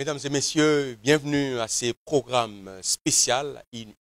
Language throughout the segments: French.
Mesdames et messieurs, bienvenue à ces programmes spéciaux,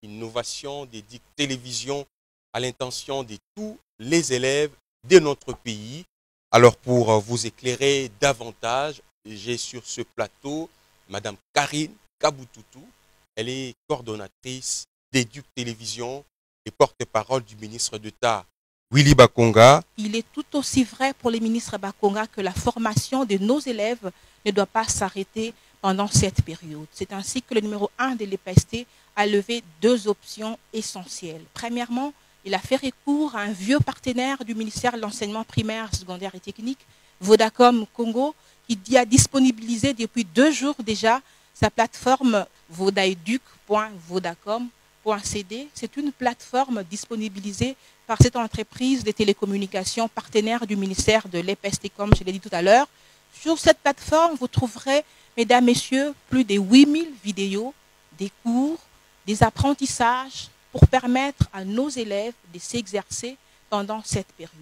innovation des télévisions à l'intention de tous les élèves de notre pays. Alors pour vous éclairer davantage, j'ai sur ce plateau Madame Karine Kaboutoutou. Elle est coordonnatrice d'Éduc Télévision et porte-parole du ministre d'État Willy Bakonga. Il est tout aussi vrai pour les ministres Bakonga que la formation de nos élèves ne doit pas s'arrêter pendant cette période. C'est ainsi que le numéro 1 de l'EPST a levé deux options essentielles. Premièrement, il a fait recours à un vieux partenaire du ministère de l'Enseignement primaire, secondaire et technique, Vodacom Congo, qui a disponibilisé depuis 2 jours déjà sa plateforme vodaeduc.vodacom.cd. C'est une plateforme disponibilisée par cette entreprise de télécommunications partenaire du ministère de l'EPST, comme je l'ai dit tout à l'heure. Sur cette plateforme, vous trouverez, mesdames, messieurs, plus de 8000 vidéos, des cours, des apprentissages pour permettre à nos élèves de s'exercer pendant cette période.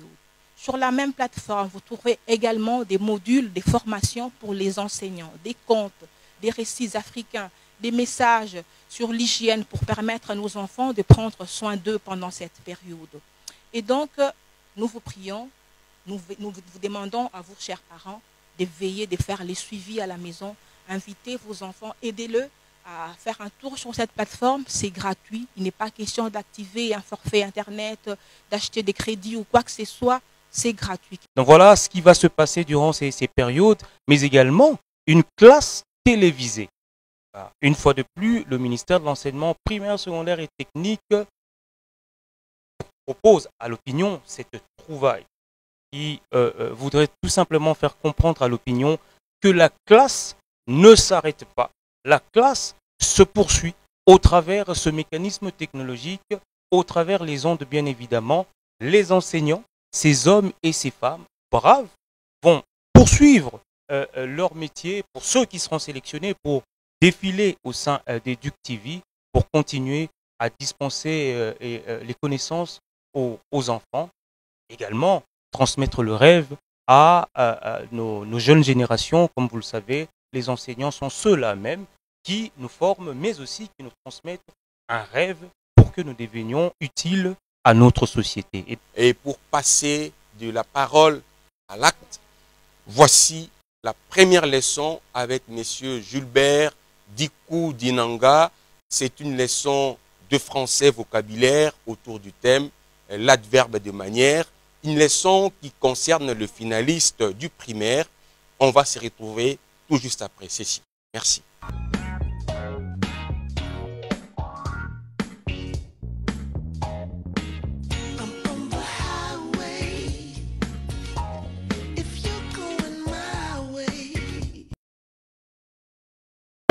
Sur la même plateforme, vous trouverez également des modules de formation pour les enseignants, des contes, des récits africains, des messages sur l'hygiène pour permettre à nos enfants de prendre soin d'eux pendant cette période. Et donc, nous vous prions, nous vous demandons à vous, chers parents, de veiller, de faire les suivis à la maison, invitez vos enfants, aidez-le à faire un tour sur cette plateforme, c'est gratuit, il n'est pas question d'activer un forfait internet, d'acheter des crédits ou quoi que ce soit, c'est gratuit. Donc voilà ce qui va se passer durant ces périodes, mais également une classe télévisée. Une fois de plus, le ministère de l'Enseignement primaire, secondaire et technique propose à l'opinion cette trouvaille qui voudrait tout simplement faire comprendre à l'opinion que la classe ne s'arrête pas. La classe se poursuit au travers ce mécanisme technologique, au travers les ondes bien évidemment. Les enseignants, ces hommes et ces femmes braves, vont poursuivre leur métier pour ceux qui seront sélectionnés pour défiler au sein d'Éduc TV, pour continuer à dispenser les connaissances aux enfants. Également, transmettre le rêve à nos jeunes générations. Comme vous le savez, les enseignants sont ceux-là même qui nous forment, mais aussi qui nous transmettent un rêve pour que nous devenions utiles à notre société. Et pour passer de la parole à l'acte, voici la première leçon avec M. Julbert Dikou Dinanga. C'est une leçon de français vocabulaire autour du thème l'adverbe de manière. Une leçon qui concerne le finaliste du primaire. On va se retrouver tout juste après ceci. Merci.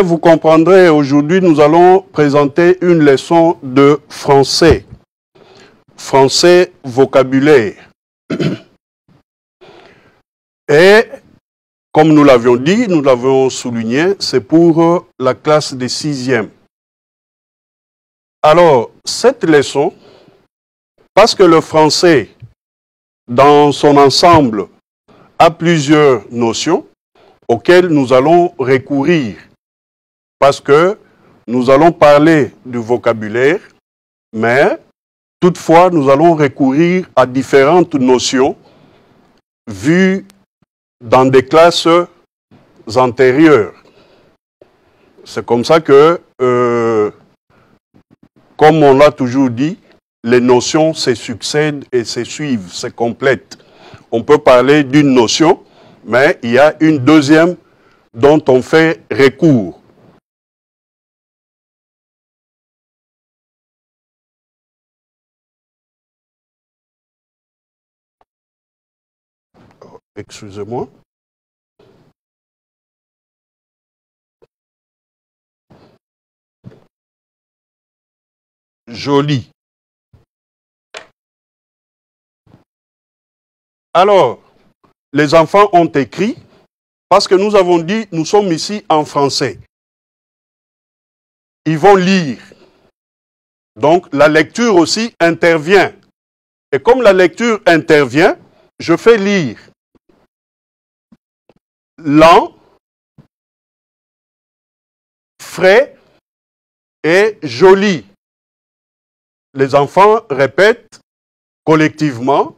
Vous comprendrez, aujourd'hui nous allons présenter une leçon de français. Français vocabulaire. Et comme nous l'avions dit, nous l'avons souligné, c'est pour la classe des 6e. Alors, cette leçon, parce que le français, dans son ensemble, a plusieurs notions auxquelles nous allons recourir. Parce que nous allons parler du vocabulaire, mais toutefois, nous allons recourir à différentes notions vues dans des classes antérieures. C'est comme ça que, comme on l'a toujours dit, les notions se succèdent et se suivent, se complètent. On peut parler d'une notion, mais il y a une deuxième dont on fait recours. Excusez-moi. Joli. Alors, les enfants ont écrit, parce que nous avons dit, nous sommes ici en français. Ils vont lire. Donc, la lecture aussi intervient. Et comme la lecture intervient, je fais lire. L'an frais et joli. Les enfants répètent collectivement,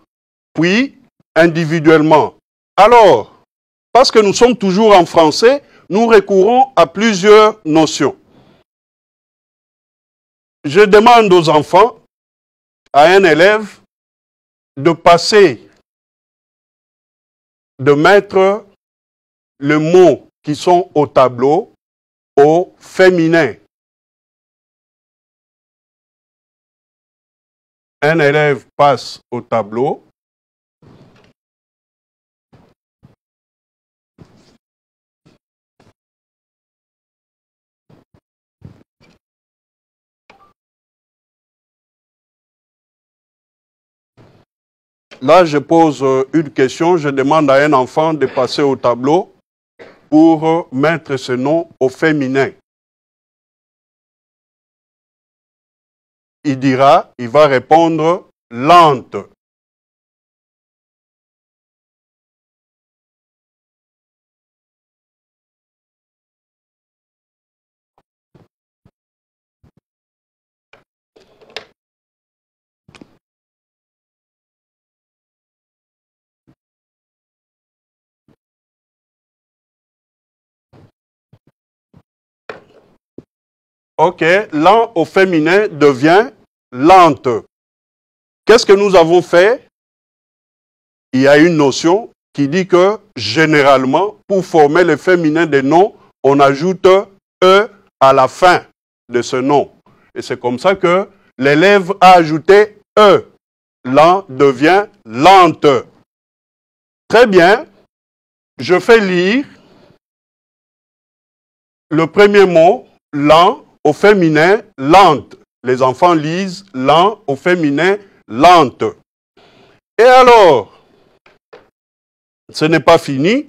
puis individuellement. Alors, parce que nous sommes toujours en français, nous recourons à plusieurs notions. Je demande aux enfants, à un élève, de passer, de mettre les mots qui sont au tableau au féminin. Un élève passe au tableau. Là, je pose une question, je demande à un enfant de passer au tableau pour mettre ce nom au féminin. Il dira, il va répondre lente. Ok, lent au féminin devient lente. Qu'est-ce que nous avons fait? Il y a une notion qui dit que généralement, pour former le féminin des noms, on ajoute E à la fin de ce nom. Et c'est comme ça que l'élève a ajouté E. Lent devient lente. Très bien. Je fais lire le premier mot, lent, au féminin, lente. Les enfants lisent lent au féminin, lente. Et alors, ce n'est pas fini.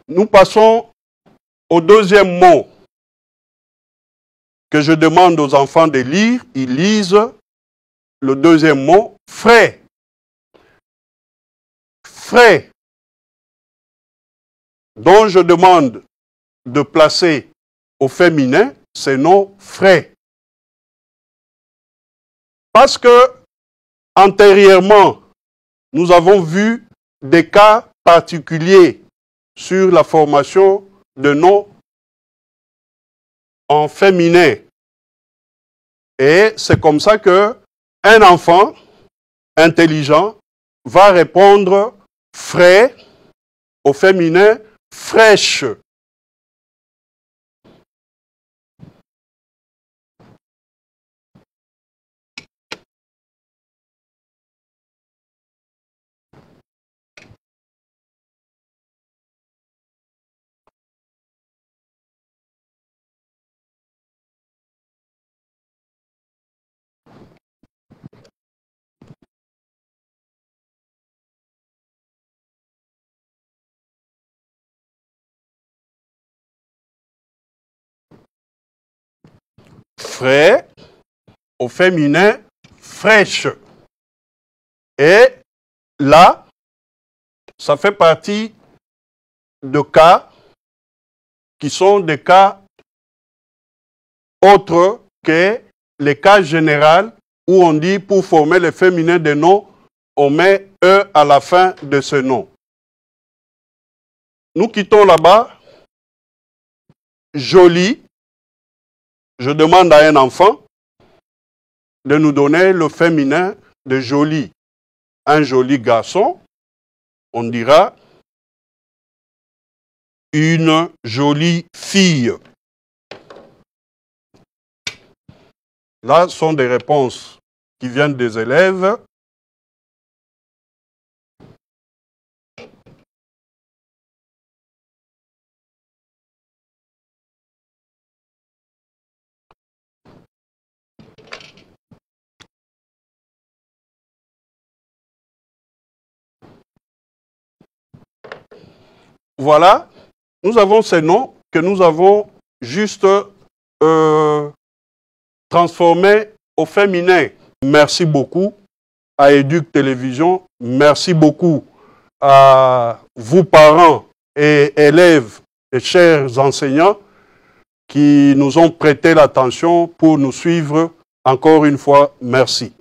Nous passons au deuxième mot que je demande aux enfants de lire. Ils lisent le deuxième mot, frais. Frais. Dont je demande de placer au féminin ces noms frais. Parce que, antérieurement, nous avons vu des cas particuliers sur la formation de noms en féminin. Et c'est comme ça que un enfant intelligent va répondre frais au féminin fraîche. Frais, au féminin, fraîche. Et là, ça fait partie de cas qui sont des cas autres que les cas généraux où on dit pour former le féminin des noms, on met E à la fin de ce nom. Nous quittons là-bas. Joli. Je demande à un enfant de nous donner le féminin de joli. Un joli garçon, on dira une jolie fille. Là, ce sont des réponses qui viennent des élèves. Voilà, nous avons ces noms que nous avons juste transformés au féminin. Merci beaucoup à Éduc Télévision. Merci beaucoup à vous parents et élèves et chers enseignants qui nous ont prêté l'attention pour nous suivre. Encore une fois, merci.